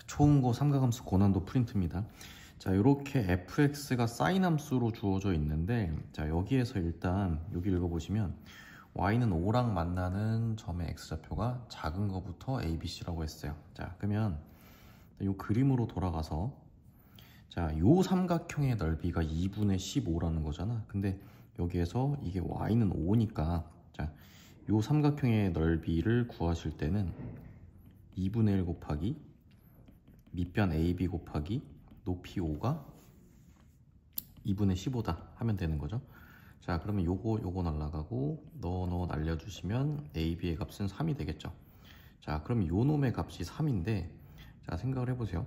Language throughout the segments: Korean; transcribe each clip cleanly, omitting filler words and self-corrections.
초응고 삼각함수 고난도 프린트입니다. 자, 이렇게 fx가 사인 함수로 주어져 있는데, 자, 여기에서 일단 여기 읽어보시면 y는 5랑 만나는 점의 x좌표가 작은 거부터 abc라고 했어요. 자, 그러면 이 그림으로 돌아가서, 자, 요 삼각형의 넓이가 2분의 15라는 거잖아. 근데 여기에서 이게 y는 5니까, 자, 요 삼각형의 넓이를 구하실 때는 2분의 1 곱하기 밑변 AB 곱하기 높이 5가 2분의 15다 하면 되는 거죠. 자, 그러면 요거 날라가고 넣어 날려주시면 AB의 값은 3이 되겠죠. 자, 그럼 요 놈의 값이 3인데, 자, 생각을 해보세요.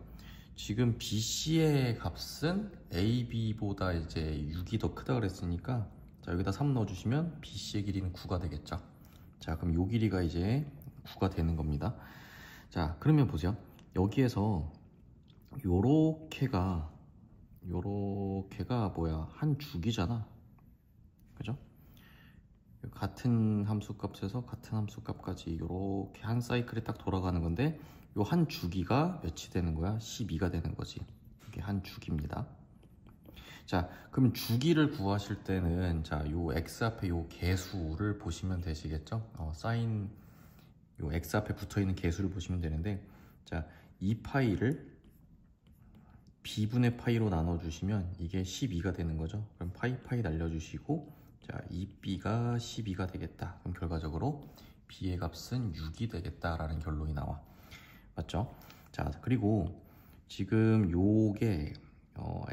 지금 BC의 값은 AB보다 이제 6이 더 크다 그랬으니까, 자, 여기다 3 넣어주시면 BC의 길이는 9가 되겠죠. 자, 그럼 요 길이가 이제 9가 되는 겁니다. 자, 그러면 보세요. 여기에서 요렇게가 뭐야, 한 주기잖아, 그죠? 같은 함수값에서 같은 함수값까지 요렇게 한 사이클이 딱 돌아가는 건데, 요 한 주기가 몇이 되는 거야? 12가 되는 거지. 이게 한 주기입니다. 자, 그럼 주기를 구하실 때는, 자, 요 x 앞에 요 개수를 보시면 되시겠죠? 사인 요 x 앞에 붙어있는 개수를 보시면 되는데, 자, 이 파이를 b분의 파이로 나눠주시면 이게 12가 되는 거죠. 그럼 파이 날려주시고, 자, 2b가 12가 되겠다. 그럼 결과적으로 b의 값은 6이 되겠다라는 결론이 나와. 맞죠? 자, 그리고 지금 요게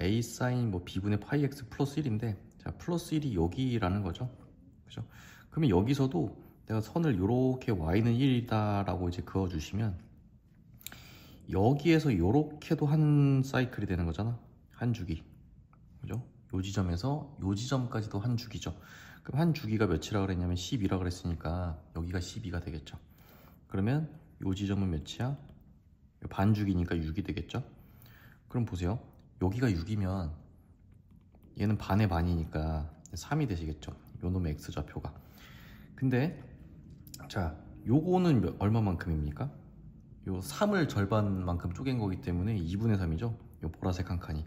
a 사인 뭐 b분의 파이 x 플러스 1인데, 자, 플러스 1이 여기라는 거죠. 그죠? 그러면 여기서도 내가 선을 요렇게 y는 1이다 라고 이제 그어주시면, 여기에서 요렇게도 한 사이클이 되는 거잖아. 한 주기. 그죠? 요 지점에서 요 지점까지도 한 주기죠. 그럼 한 주기가 몇이라 그랬냐면 12라 그랬으니까 여기가 12가 되겠죠. 그러면 요 지점은 몇이야? 반 주기니까 6이 되겠죠. 그럼 보세요. 여기가 6이면 얘는 반의 반이니까 3이 되시겠죠. 요 놈의 x좌표가. 근데 자, 요거는 얼마만큼입니까? 요 3을 절반만큼 쪼갠 거기 때문에 2분의 3이죠. 요 보라색 한 칸이.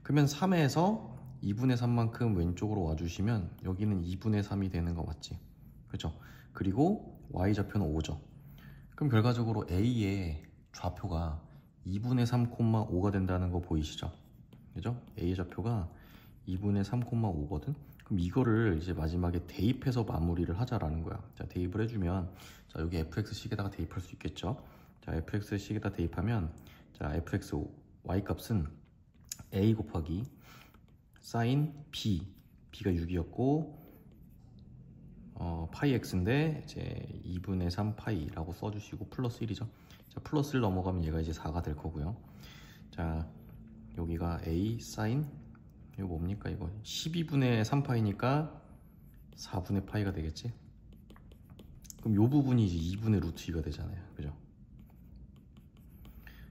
그러면 3에서 2분의 3만큼 왼쪽으로 와주시면 여기는 2분의 3이 되는 거 맞지? 그죠? 그리고 y좌표는 5죠. 그럼 결과적으로 A의 좌표가 2분의 3,5가 된다는 거 보이시죠? 그죠? A의 좌표가 2분의 3,5거든? 그럼 이거를 이제 마지막에 대입해서 마무리를 하자라는 거야. 자, 대입을 해주면, 자, 여기 fx식에다가 대입할 수 있겠죠? 자, fx식에다 대입하면, 자, fx y 값은 a 곱하기 사인 b가 6이었고, 파이 x인데 이제 2분의 3 파이라고 써주시고 플러스 1이죠. 자, 플러스 1 넘어가면 얘가 이제 4가 될 거고요. 자, 여기가 a 사인, 이거 뭡니까? 이거 12분의 3 파이니까 4분의 파이가 되겠지. 그럼 요 부분이 이제 2분의 루트 2가 되잖아요. 그죠?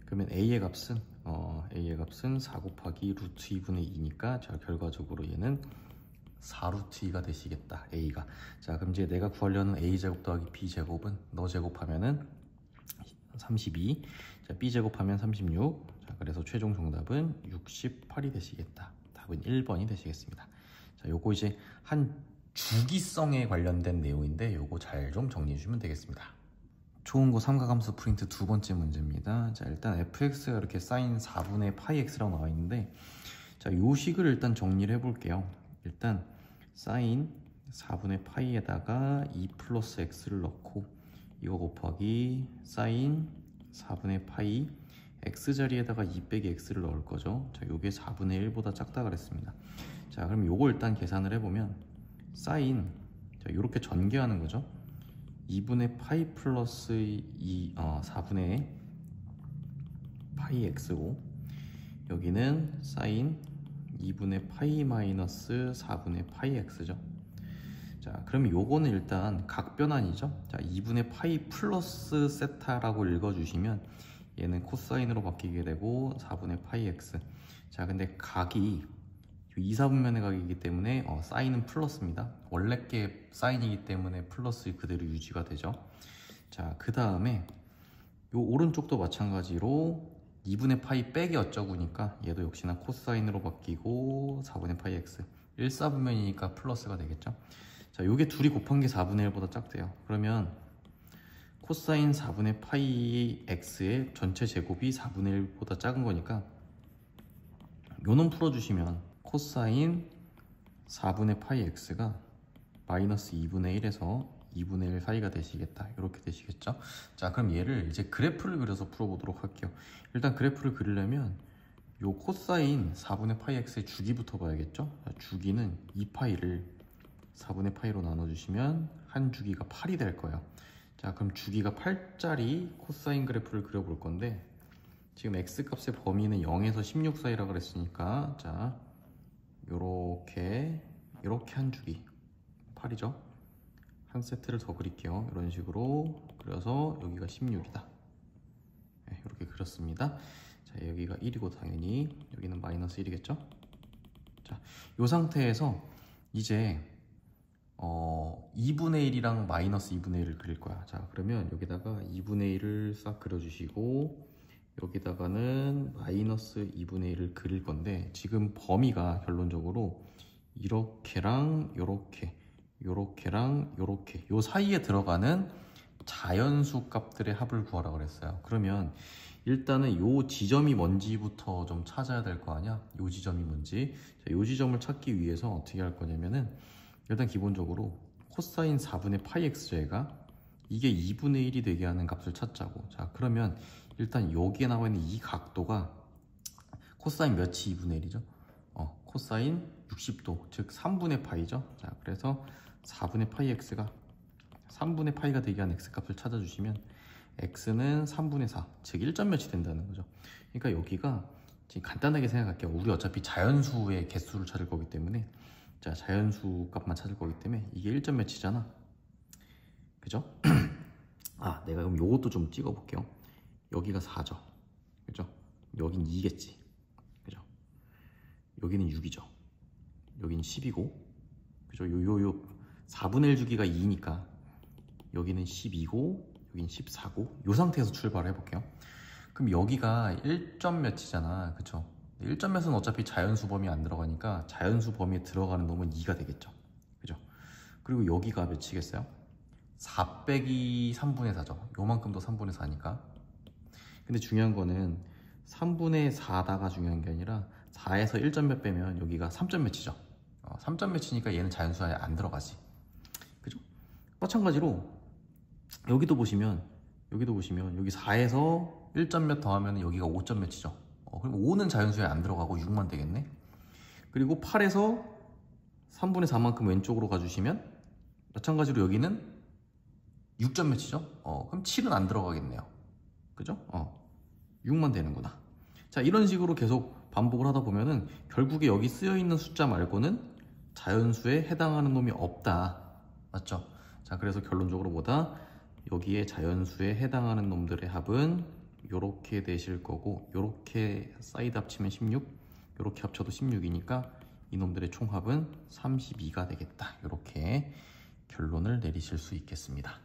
그러면 A의 값은 4 곱하기 루트 2분의 2니까, 자, 결과적으로 얘는 4루트 2가 되시겠다, A가. 자, 그럼 이제 내가 구하려는 A제곱 더하기 B제곱은 너 제곱하면은 32, 자, B제곱하면 36, 자, 그래서 최종 정답은 68이 되시겠다. 답은 1번이 되시겠습니다. 자, 요거 이제 한 주기성에 관련된 내용인데 요거 잘 좀 정리해 주시면 되겠습니다. 초응고 삼각함수 프린트 두 번째 문제입니다. 자, 일단 fx가 이렇게 사인 4분의 파이 x라고 나와 있는데, 자, 요 식을 일단 정리를 해볼게요. 일단 사인 4분의 파이에다가 2 플러스 x를 넣고, 이거 곱하기 사인 4분의 파이 x 자리에다가 2 빼기 x를 넣을 거죠. 자, 요게 4분의 1보다 작다 그랬습니다. 자, 그럼 요거 일단 계산을 해보면 사인, 자, 요렇게 전개하는 거죠. 2분의 파이 플러스 4분의 파이 x고, 여기는 사인 2분의 파이 마이너스 4분의 파이 x죠. 자, 그럼 요거는 일단 각변환이죠. 자, 2분의 파이 플러스 세타라고 읽어주시면 얘는 코사인으로 바뀌게 되고 4분의 파이 x. 자, 근데 각이 2, 4분면의 각이기 때문에 사인은 플러스입니다. 원래 게 사인이기 때문에 플러스 그대로 유지가 되죠. 자, 그 다음에 요 오른쪽도 마찬가지로 2분의 파이 빼기 어쩌고니까 얘도 역시나 코사인으로 바뀌고 4분의 파이 x 1사분면이니까 플러스가 되겠죠. 자, 요게 둘이 곱한 게 4분의 1보다 작대요. 그러면 코사인 4분의 파이 x의 전체 제곱이 4분의 1보다 작은 거니까 요놈 풀어주시면 코사인 4분의 파이 x가 마이너스 2분의 1에서 2분의 1 사이가 되시겠다. 이렇게 되시겠죠. 자, 그럼 얘를 이제 그래프를 그려서 풀어보도록 할게요. 일단 그래프를 그리려면 요 코사인 4분의 파이 x의 주기부터 봐야겠죠. 자, 주기는 2파이를 4분의 파이로 나눠주시면 한 주기가 8이 될 거예요. 자, 그럼 주기가 8짜리 코사인 그래프를 그려볼 건데 지금 x값의 범위는 0에서 16 사이라 그랬으니까 자, 요렇게 한 주기 8이죠. 한 세트를 더 그릴게요. 이런 식으로 그려서 여기가 16이다. 네, 이렇게 그렸습니다. 자, 여기가 1이고 당연히 여기는 마이너스 1이겠죠. 자, 이 상태에서 이제 2분의 1이랑 마이너스 2분의 1을 그릴 거야. 자, 그러면 여기다가 2분의 1을 싹 그려주시고 여기다가는 마이너스 2분의 1을 그릴 건데 지금 범위가 결론적으로 이렇게랑 요렇게랑 요렇게 요 사이에 들어가는 자연수 값들의 합을 구하라 그랬어요. 그러면 일단은 요 지점이 뭔지부터 좀 찾아야 될 거 아니야. 요 지점이 뭔지. 자, 요 지점을 찾기 위해서 어떻게 할 거냐면은 일단 기본적으로 코사인 4분의 파이 x제가 이게 2분의 1이 되게 하는 값을 찾자고. 자, 그러면 일단 여기에 나와 있는 이 각도가 코사인 몇이 2분의 1이죠? 코사인 60도, 즉 3분의 파이죠. 자, 그래서 4분의 파이 x가 3분의 파이가 되게 하는 x값을 찾아주시면 x는 3분의 4, 즉 1점 몇이 된다는 거죠. 그러니까 여기가 지금 간단하게 생각할게요. 우리 어차피 자연수의 개수를 찾을 거기 때문에 자, 자연수 값만 찾을 거기 때문에 이게 1점 몇이잖아. 그죠? 아, 내가 그럼 요것도 좀 찍어 볼게요. 여기가 4죠. 그죠? 여긴 2겠지. 그죠? 여기는 6이죠. 여기는 10이고. 그죠? 요 4분의 1 주기가 2니까 여기는 12고 여기는 14고 요 상태에서 출발을 해볼게요. 그럼 여기가 1점 몇이잖아. 그쵸? 1점 몇은 어차피 자연수 범위에 안 들어가니까 자연수 범위에 들어가는 놈은 2가 되겠죠. 그죠? 그리고 여기가 몇이겠어요? 4 빼기 3분의 4죠. 요만큼도 3분의 4니까. 근데 중요한 거는 3분의 4다가 중요한 게 아니라 4에서 1점 몇 빼면 여기가 3점 몇이죠. 3점 몇이니까 얘는 자연수 안에 안 들어가지. 그죠? 마찬가지로 여기도 보시면 여기 4에서 1점 몇 더하면 여기가 5점 몇이죠. 그럼 5는 자연수에 안 들어가고 6만 되겠네. 그리고 8에서 3분의 4만큼 왼쪽으로 가주시면 마찬가지로 여기는 6점 몇이죠. 그럼 7은 안 들어가겠네요. 그죠? 6만 되는구나. 자, 이런 식으로 계속 반복을 하다 보면은 결국에 여기 쓰여 있는 숫자 말고는 자연수에 해당하는 놈이 없다. 맞죠? 자, 그래서 결론적으로 뭐다? 여기에 자연수에 해당하는 놈들의 합은 요렇게 되실 거고 요렇게 사이드 합치면 16, 요렇게 합쳐도 16이니까 이놈들의 총합은 32가 되겠다. 요렇게 결론을 내리실 수 있겠습니다.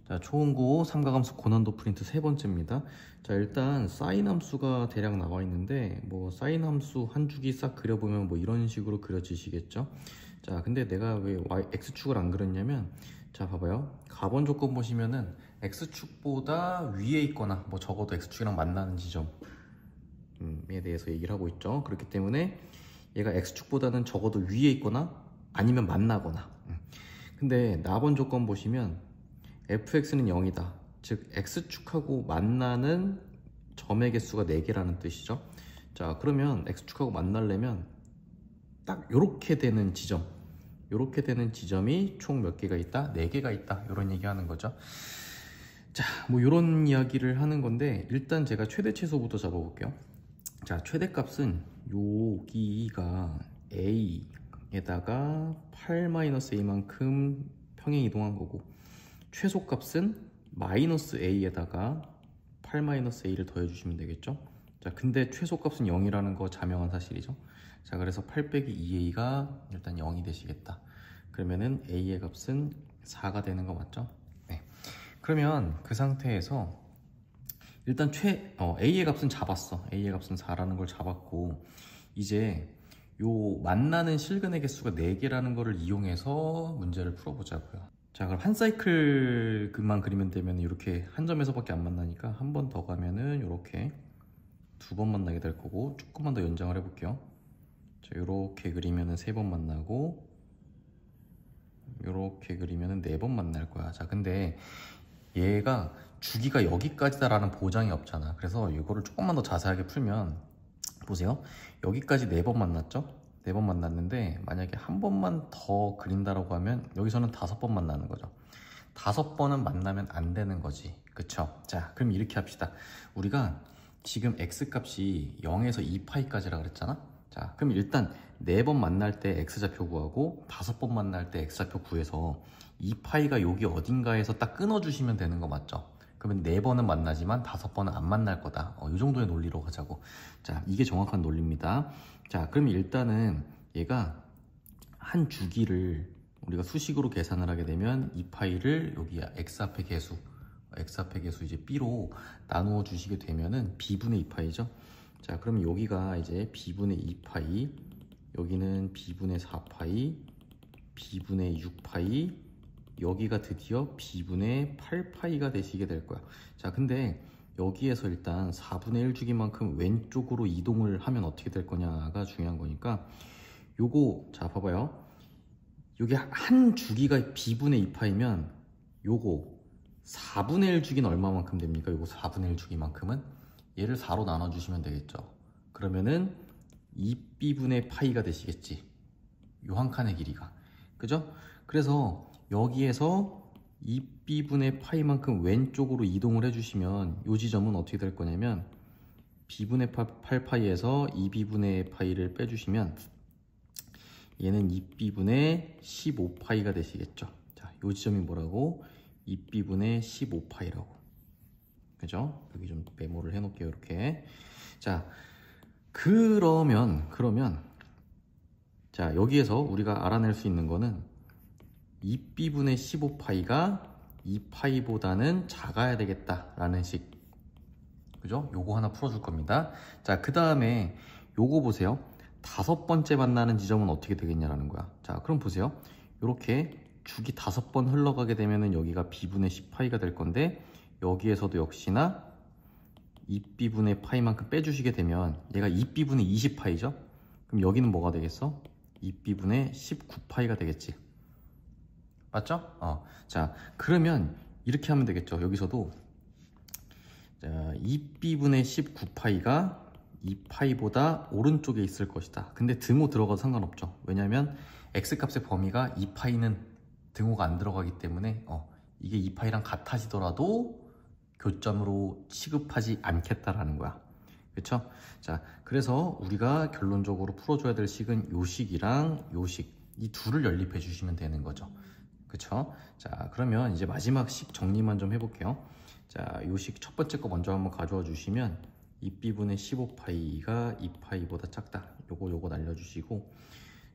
자, 초음고 삼각함수 고난도 프린트 세 번째입니다. 자, 일단 사인 함수가 대략 나와 있는데 뭐 사인 함수 한 주기 싹 그려보면 뭐 이런 식으로 그려지시겠죠. 자, 근데 내가 왜 x축을 안 그렸냐면 자, 봐봐요. 가번 조건 보시면은 x축보다 위에 있거나 뭐 적어도 x축이랑 만나는 지점에 대해서 얘기를 하고 있죠. 그렇기 때문에 얘가 x축보다는 적어도 위에 있거나 아니면 만나거나. 근데 나번 조건 보시면 fx는 0이다. 즉 x축하고 만나는 점의 개수가 4개라는 뜻이죠. 자, 그러면 x축하고 만나려면 딱 요렇게 되는 지점, 요렇게 되는 지점이 총 몇 개가 있다? 4개가 있다. 요런 얘기 하는 거죠. 자, 뭐 요런 이야기를 하는 건데 일단 제가 최대 최소부터 잡아볼게요. 자, 최대값은 여기가 a에다가 8-a만큼 평행 이동한 거고 최소값은 마이너스 a에다가 8-a를 더해주시면 되겠죠. 자, 근데 최소값은 0이라는 거 자명한 사실이죠. 자, 그래서 8 빼기 2a가 일단 0이 되시겠다. 그러면은 a의 값은 4가 되는 거 맞죠? 네. 그러면 그 상태에서 일단 A의 값은 잡았어. A의 값은 4라는 걸 잡았고, 이제 요 만나는 실근의 개수가 4개라는 거를 이용해서 문제를 풀어보자고요. 자, 그럼 한 사이클만 그리면 되면 이렇게 한 점에서밖에 안 만나니까 한 번 더 가면은 이렇게 2번 만나게 될 거고, 조금만 더 연장을 해볼게요. 자, 이렇게 그리면은 3번 만나고, 이렇게 그리면은 4번 만날 거야. 자, 근데 얘가 주기가 여기까지다라는 보장이 없잖아. 그래서 이거를 조금만 더 자세하게 풀면, 보세요. 여기까지 4번 만났죠? 4번 만났는데 만약에 한 번만 더 그린다라고 하면 여기서는 5번 만나는 거죠. 5번은 만나면 안 되는 거지. 그쵸? 자, 그럼 이렇게 합시다. 우리가 지금 x값이 0에서 2파이까지라 그랬잖아? 자, 그럼 일단 4번 만날 때 x좌표 구하고 5번 만날 때 x좌표 구해서 2파이가 여기 어딘가에서 딱 끊어주시면 되는 거 맞죠? 그러면 4번은 만나지만 5번은 안 만날 거다. 이 정도의 논리로 가자고. 자, 이게 정확한 논리입니다. 자, 그럼 일단은 얘가 한 주기를 우리가 수식으로 계산을 하게 되면 2파이를 여기 x 앞의 개수 이제 b로 나누어 주시게 되면은 b분의 2파이죠. 자, 그럼 여기가 이제 b분의 2파이, 여기는 b분의 4파이, b분의 6파이, 여기가 드디어 b분의 8파이가 되시게 될 거야. 자, 근데 여기에서 일단 4분의 1 주기만큼 왼쪽으로 이동을 하면 어떻게 될 거냐가 중요한 거니까, 요거 자 봐봐요. 여기 한 주기가 b분의 2파이면 요거 4분의 1 주기는 얼마만큼 됩니까? 요거 4분의 1 주기만큼은 얘를 4로 나눠주시면 되겠죠. 그러면은 2b분의 파이가 되시겠지. 요 한 칸의 길이가. 그죠? 그래서 여기에서 2b분의 파이만큼 왼쪽으로 이동을 해주시면 이 지점은 어떻게 될 거냐면 b분의 8파이에서 2b분의 파이를 빼주시면 얘는 2b분의 15파이가 되시겠죠. 자, 이 지점이 뭐라고? 2b분의 15파이라고. 그죠? 여기 좀 메모를 해놓을게요. 이렇게. 자, 그러면 자, 여기에서 우리가 알아낼 수 있는 거는 2b분의 15파이가 2파이보다는 작아야 되겠다라는 식. 그죠? 요거 하나 풀어줄 겁니다. 자, 그 다음에 요거 보세요. 5번째 만나는 지점은 어떻게 되겠냐라는 거야. 자, 그럼 보세요. 요렇게 주기 5번 흘러가게 되면은 여기가 b분의 10파이가 될 건데, 여기에서도 역시나 2b분의 파이만큼 빼주시게 되면 얘가 2b분의 20파이죠? 그럼 여기는 뭐가 되겠어? 2b분의 19파이가 되겠지. 맞죠? 자, 그러면 이렇게 하면 되겠죠. 여기서도 자, 2b분의 19파이가 2파이보다 오른쪽에 있을 것이다. 근데 등호 들어가도 상관없죠. 왜냐면 x값의 범위가 2파이는 등호가 안 들어가기 때문에 이게 2파이랑 같아지더라도 교점으로 취급하지 않겠다라는 거야. 그쵸? 자, 그래서 우리가 결론적으로 풀어줘야 될 식은 요 식이랑 요 식, 이 둘을 연립해 주시면 되는 거죠. 그쵸? 자, 그러면 이제 마지막 식 정리만 좀 해볼게요. 자, 요 식 첫 번째 거 먼저 한번 가져와 주시면 2b분의 15파이가 2파이보다 작다. 요거 날려주시고,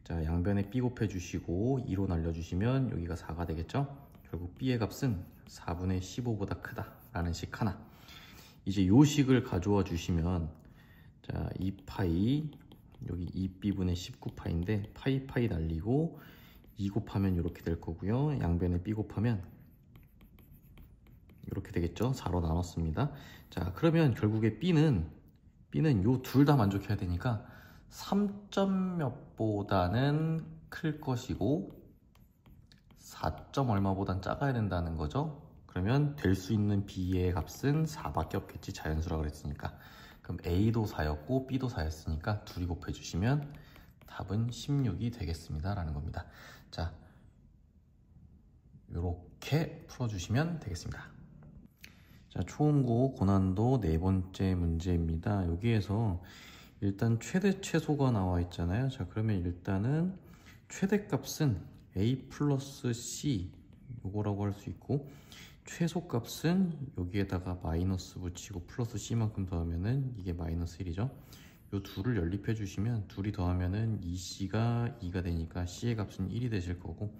자, 양변에 b 곱해 주시고 2로 날려주시면 여기가 4가 되겠죠? 결국 b의 값은 4분의 15보다 크다 라는 식 하나. 이제 요 식을 가져와 주시면, 자, 2파이, 여기 2b분의 19파인데 파이 날리고 2 곱하면 이렇게 될 거고요. 양변에 b 곱하면 이렇게 되겠죠. 4로 나눴습니다. 자, 그러면 결국에 b는 요 둘 다 만족해야 되니까 3점 몇보다는 클 것이고 4점 얼마보단 작아야 된다는 거죠. 그러면 될 수 있는 b의 값은 4밖에 없겠지. 자연수라 그랬으니까. 그럼 a도 4였고 b도 4였으니까 둘이 곱해주시면 답은 16이 되겠습니다 라는 겁니다. 자, 이렇게 풀어주시면 되겠습니다. 자, 초음고 고난도 네 번째 문제입니다. 여기에서 일단 최대 최소가 나와 있잖아요. 자, 그러면 일단은 최대값은 a 플러스 c 요거라고 할 수 있고, 최소값은 여기에다가 마이너스 붙이고 플러스 c만큼 더하면은 이게 마이너스 1이죠. 요 둘을 연립해 주시면 둘이 더하면은 2c가 2가 되니까 c의 값은 1이 되실 거고,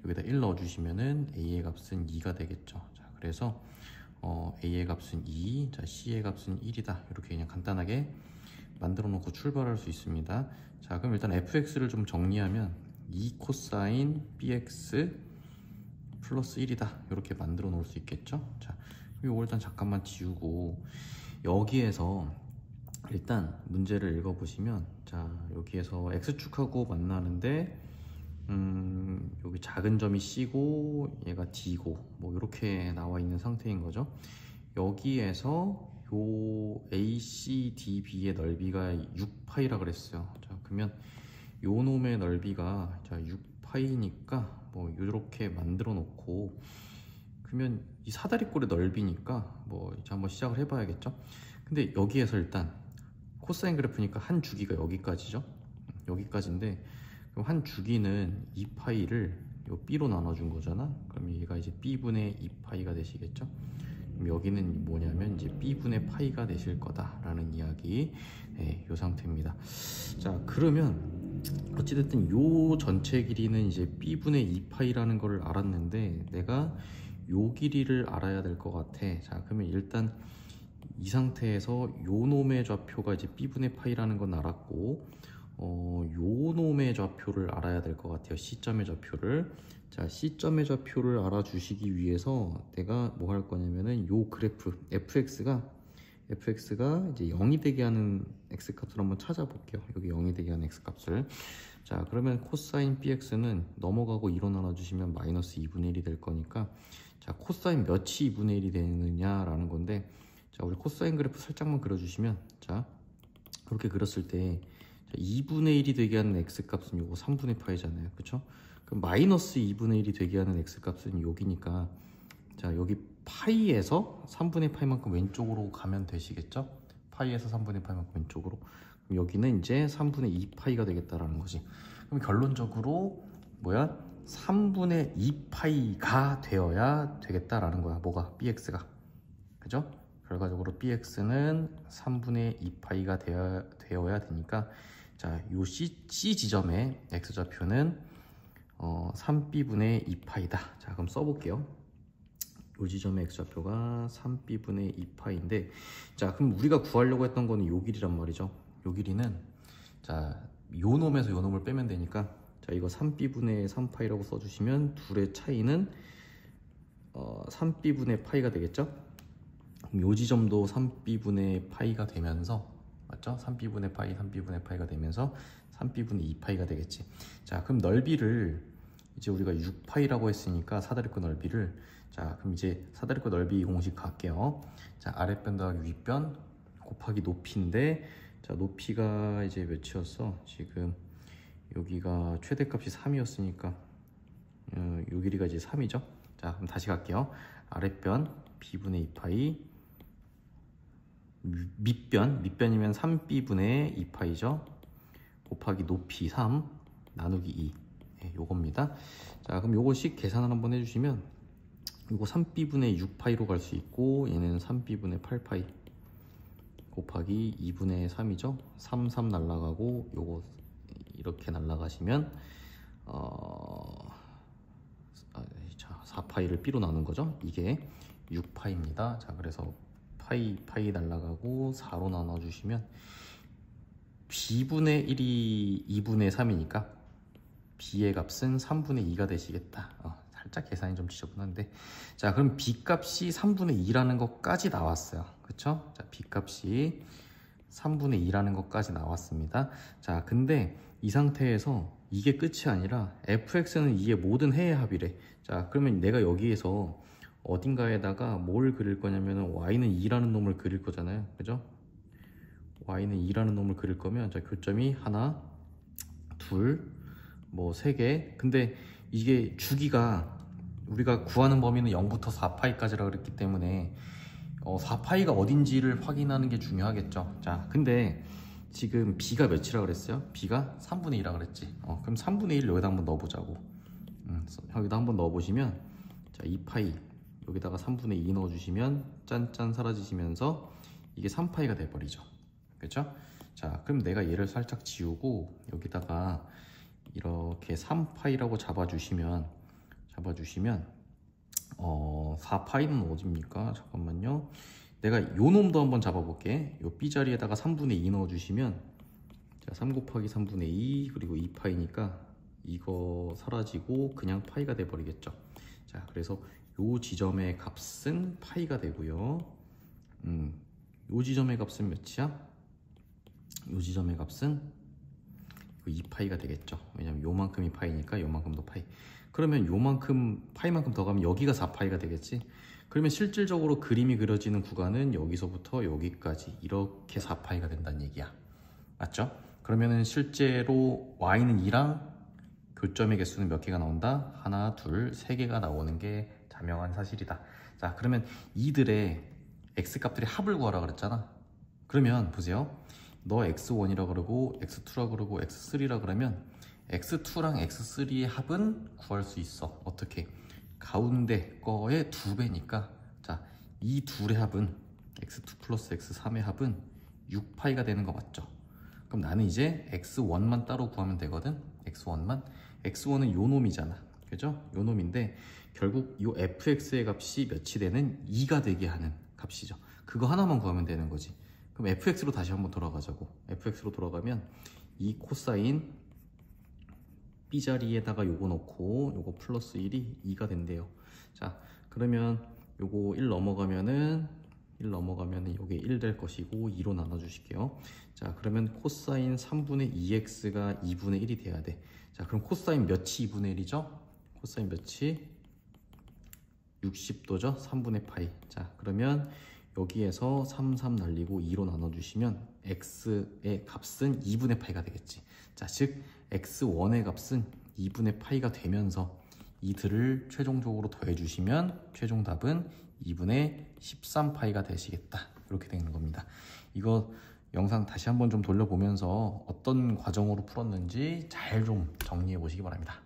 여기다 1 넣어 주시면은 a의 값은 2가 되겠죠. 자, 그래서 A의 값은 2, 자 C의 값은 1이다. 이렇게 그냥 간단하게 만들어 놓고 출발할 수 있습니다. 자, 그럼 일단 fx를 좀 정리하면 2 코사인 bx 플러스 1이다. 이렇게 만들어 놓을 수 있겠죠. 자, 이거 일단 잠깐만 지우고 여기에서 일단 문제를 읽어보시면, 자 여기에서 x축하고 만나는데 여기 작은 점이 C고 얘가 D고 뭐 이렇게 나와 있는 상태인 거죠. 여기에서 요 ACDB의 넓이가 6파이라 그랬어요. 자, 그러면 요 놈의 넓이가 자 6파이니까 뭐 이렇게 만들어 놓고, 그러면 이 사다리꼴의 넓이니까 뭐 이제 한번 시작을 해봐야겠죠. 근데 여기에서 일단 코사인 그래프니까 한 주기가 여기까지죠. 여기까지인데, 그럼 한 주기는 2파이를 요 B로 나눠준 거잖아. 그럼 얘가 이제 B분의 2파이가 되시겠죠. 그럼 여기는 뭐냐면 이제 B분의 파이가 되실 거다라는 이야기, 네, 요 상태입니다. 자, 그러면 어찌됐든 요 전체 길이는 이제 B분의 2파이라는 거를 알았는데 내가 요 길이를 알아야 될 것 같아. 자, 그러면 일단 이 상태에서 요 놈의 좌표가 이제 B분의 파이라는 건 알았고, 요 놈의 좌표를 알아야 될 것 같아요. C점의 좌표를. 자, C점의 좌표를 알아주시기 위해서 내가 뭐 할 거냐면은 요 그래프 fx가 이제 0이 되게 하는 x값을 한번 찾아볼게요. 여기 0이 되게 하는 x값을. 자, 그러면 코사인 bx는 넘어가고 2로 나눠주시면 마이너스 2분의 1이 될 거니까, 자 코사인 몇이 2분의 1이 되느냐라는 건데, 자 우리 코사인 그래프 살짝만 그려주시면, 자 그렇게 그렸을 때 2분의 1이 되게 하는 x값은 요거 3분의 파이잖아요. 그쵸? 그럼 마이너스 2분의 1이 되게 하는 x값은 여기니까, 자 여기 파이에서 3분의 파이만큼 왼쪽으로 가면 되시겠죠? 파이에서 3분의 파이만큼 왼쪽으로. 그럼 여기는 이제 3분의 2파이가 되겠다라는 거지. 그럼 결론적으로 뭐야? 3분의 2파이가 되어야 되겠다라는 거야. 뭐가? bx가. 그죠? 결과적으로 bx는 3분의 2파이가 되어야 되니까, 자, 요 C 지점의 x좌표는 3b분의 2파이다. 자, 그럼 써볼게요. 요 지점의 x좌표가 3b분의 2파이인데, 자, 그럼 우리가 구하려고 했던 거는 요 길이란 말이죠. 요 길이는, 자, 요 놈에서 요 놈을 빼면 되니까, 자, 이거 3b분의 3파이라고 써주시면 둘의 차이는 3b분의 파이가 되겠죠? 그럼 요 지점도 3b분의 파이가 되면서, 맞죠? 3b분의 파이, 3b분의 파이가 되면서 3b분의 2파이가 되겠지. 자, 그럼 넓이를 이제 우리가 6파이라고 했으니까 사다리꼴 넓이를, 자 그럼 이제 사다리꼴 넓이 공식 갈게요. 자, 아랫변 더하기 윗변 곱하기 높이인데, 자 높이가 이제 몇이었어? 지금 여기가 최대값이 3이었으니까 요 길이가 이제 3이죠. 자, 그럼 다시 갈게요. 아랫변 b분의 2파이, 밑변이면 3b분의 2파이죠. 곱하기 높이 3 나누기 2, 네, 요겁니다. 자, 그럼 요거씩 계산을 한번 해주시면 요거 3b분의 6파이로 갈 수 있고, 얘는 3b분의 8파이 곱하기 2분의 3이죠. 3 날라가고 요거 이렇게 날라가시면 자 4파이를 b로 나눈 거죠. 이게 6파이입니다. 자, 그래서 파이 날라가고 4로 나눠주시면 b분의 1이 2분의 3이니까 b의 값은 3분의 2가 되시겠다. 살짝 계산이 좀 지저분한데, 자 그럼 b 값이 3분의 2라는 것까지 나왔어요. 그쵸? 자, b 값이 3분의 2라는 것까지 나왔습니다. 자, 근데 이 상태에서 이게 끝이 아니라 fx는 이의 모든 해의 합이래. 자, 그러면 내가 여기에서 어딘가에다가 뭘 그릴 거냐면 y는 2라는 놈을 그릴 거잖아요. 그죠? y는 2라는 놈을 그릴 거면, 자 교점이 하나, 둘, 뭐 3개. 근데 이게 주기가 우리가 구하는 범위는 0부터 4파이까지라 그랬기 때문에 4파이가 어딘지를 확인하는 게 중요하겠죠. 자, 근데 지금 b가 몇이라 그랬어요? b가 3분의 2라 그랬지. 그럼 3분의 1 여기다 한번 넣어보자고. 여기다 한번 넣어보시면, 자 2파이 여기다가 3분의 2 넣어주시면 짠짠 사라지시면서 이게 3파이가 돼버리죠. 그렇죠? 자, 그럼 내가 얘를 살짝 지우고 여기다가 이렇게 3파이라고 잡아주시면 4파이는 어딥니까? 잠깐만요. 내가 요 놈도 한번 잡아볼게. 요 B자리에다가 3분의 2 넣어주시면, 자, 3 곱하기 3분의 2 그리고 2파이니까 이거 사라지고 그냥 파이가 돼버리겠죠. 자, 그래서 요 지점의 값은 파이가 되고요. 요 지점의 값은 몇이야? 요 지점의 값은 2파이가 되겠죠. 왜냐면 요만큼이 파이니까 요만큼도 파이. 그러면 요만큼 파이만큼 더 가면 여기가 4파이가 되겠지. 그러면 실질적으로 그림이 그려지는 구간은 여기서부터 여기까지 이렇게 4파이가 된다는 얘기야. 맞죠? 그러면은 실제로 y는 2랑 교점의 개수는 몇 개가 나온다? 하나, 둘, 세 개가 나오는 게 자명한 사실이다. 자, 그러면 이들의 x값들의 합을 구하라 그랬잖아. 그러면 보세요. 너 x1이라 그러고 x2라 그러고 x3라 그러면 x2랑 x3의 합은 구할 수 있어. 어떻게? 가운데 거의 2배니까, 자, 이 둘의 합은 x2 플러스 x3의 합은 6파이가 되는 거 맞죠? 그럼 나는 이제 x1만 따로 구하면 되거든. x1은 요 놈이잖아, 그죠? 요 놈인데 결국 요 fx의 값이 몇이 되는 2가 되게 하는 값이죠. 그거 하나만 구하면 되는 거지. 그럼 fx로 다시 한번 돌아가자고. fx로 돌아가면 이 코사인 b자리에다가 요거 넣고 요거 플러스 1이 2가 된대요. 자, 그러면 요거 1 넘어가면은 요게 1 될 것이고 2로 나눠 주실게요. 자, 그러면 코사인 3분의 2x가 2분의 1이 돼야 돼. 자, 그럼 코사인 몇이 2분의 1이죠? 코사인 몇이 60도죠? 3분의 파이. 자, 그러면 여기에서 3 날리고 2로 나눠주시면 x의 값은 2분의 파이가 되겠지. 자, 즉 x1의 값은 2분의 파이가 되면서 이들을 최종적으로 더해주시면 최종 답은 2분의 13파이가 되시겠다. 이렇게 되는 겁니다. 이거 영상 다시 한번 좀 돌려보면서 어떤 과정으로 풀었는지 잘 좀 정리해 보시기 바랍니다.